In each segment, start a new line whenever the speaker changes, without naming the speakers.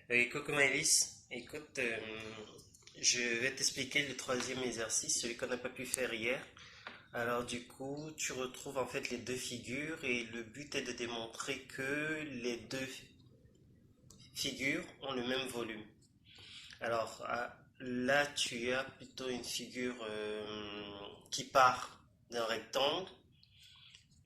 Coucou Maëlys, écoute, je vais t'expliquer le troisième exercice, celui qu'on n'a pas pu faire hier. Alors du coup, tu retrouves en fait les deux figures et le but est de démontrer que les deux figures ont le même volume. Alors là, tu as plutôt une figure qui part d'un rectangle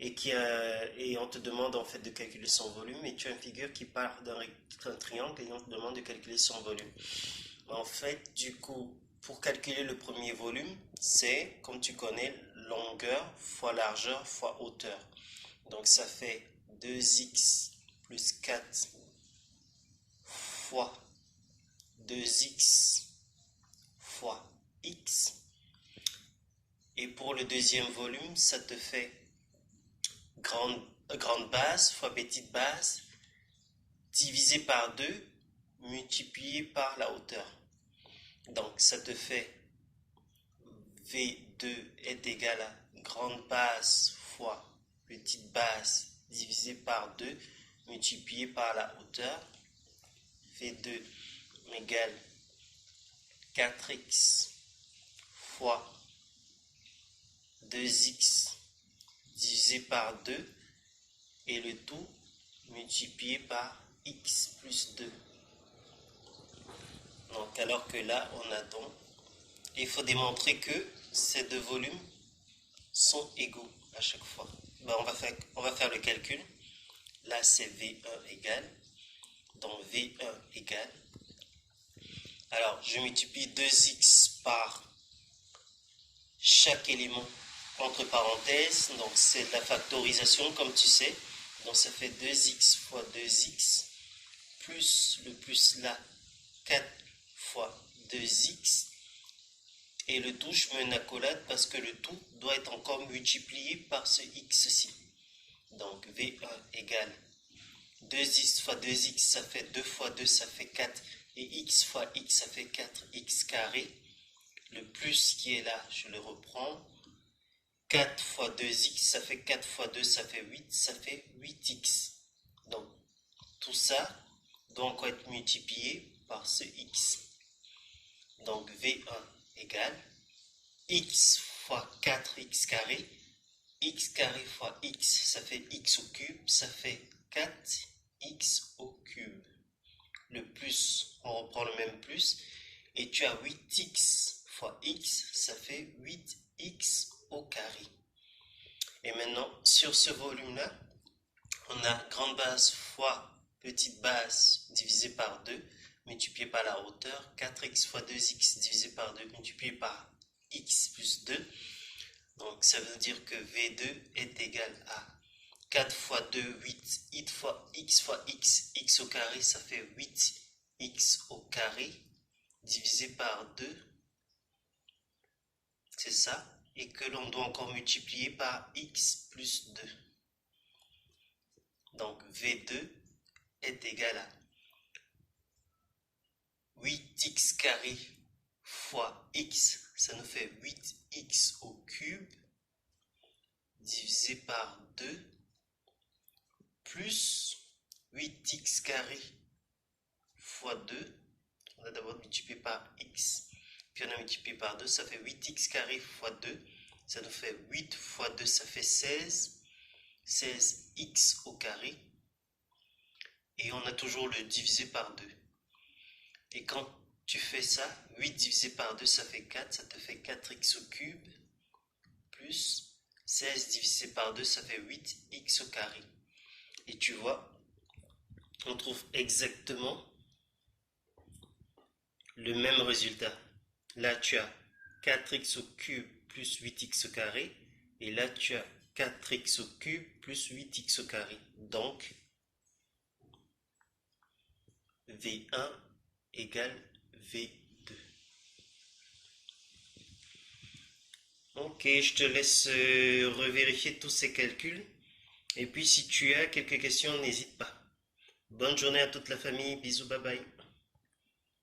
et on te demande en fait de calculer son volume, et tu as une figure qui part d'un triangle et on te demande de calculer son volume. En fait, du coup, pour calculer le premier volume, c'est, comme tu connais, longueur fois largeur fois hauteur. Donc ça fait 2x plus 4 fois 2x fois x. Et pour le deuxième volume, ça te fait grande base fois petite base divisé par 2 multiplié par la hauteur. Donc ça te fait V2 est égal à grande base fois petite base divisé par 2 multiplié par la hauteur. V2 égale 4x fois 2x divisé par 2 et le tout multiplié par x plus 2. Donc alors que là on a donc, il faut démontrer que ces deux volumes sont égaux à chaque fois. Ben, on va faire le calcul. Là c'est V1 égale, donc V1 égale. Alors je multiplie 2x par chaque élément entre parenthèses, donc c'est de la factorisation comme tu sais. Donc ça fait 2x fois 2x plus le plus là 4 fois 2x. Et le tout, je mets une accolade parce que le tout doit être encore multiplié par ce x-ci. Donc V1 égale 2x fois 2x, ça fait 2 fois 2, ça fait 4. Et x fois x, ça fait 4x carré. Le plus qui est là, je le reprends. 4 fois 2x, ça fait 4 fois 2, ça fait 8, ça fait 8x. Donc tout ça doit encore être multiplié par ce x. Donc V1 égale x fois 4x carré, x carré fois x, ça fait x au cube, ça fait 4x au cube. Le plus, on reprend le même plus, et tu as 8x fois x, ça fait 8x au carré. Et maintenant, sur ce volume-là, on a grande base fois petite base divisé par 2, multiplié par la hauteur, 4x fois 2x divisé par 2, multiplié par x plus 2. Donc ça veut dire que V2 est égal à 4 fois 2, 8, x fois x au carré, ça fait 8x au carré, divisé par 2, c'est ça, et que l'on doit encore multiplier par x plus 2. Donc V2 est égal à 8x carré fois x, ça nous fait 8x au cube, divisé par 2, plus 8x carré fois 2, on a d'abord multiplié par x, puis on a multiplié par 2, ça fait 8x carré fois 2, ça nous fait 8 fois 2, ça fait 16, 16x au carré, et on a toujours le divisé par 2. Et quand tu fais ça, 8 divisé par 2, ça fait 4, ça te fait 4x au cube, plus 16 divisé par 2, ça fait 8x au carré. Et tu vois, on trouve exactement le même résultat. Là, tu as 4x au cube plus 8x au carré, et là, tu as 4x au cube plus 8x au carré. Donc, V1 égale V2. Ok, je te laisse revérifier tous ces calculs. Et puis si tu as quelques questions, n'hésite pas. Bonne journée à toute la famille. Bisous, bye bye.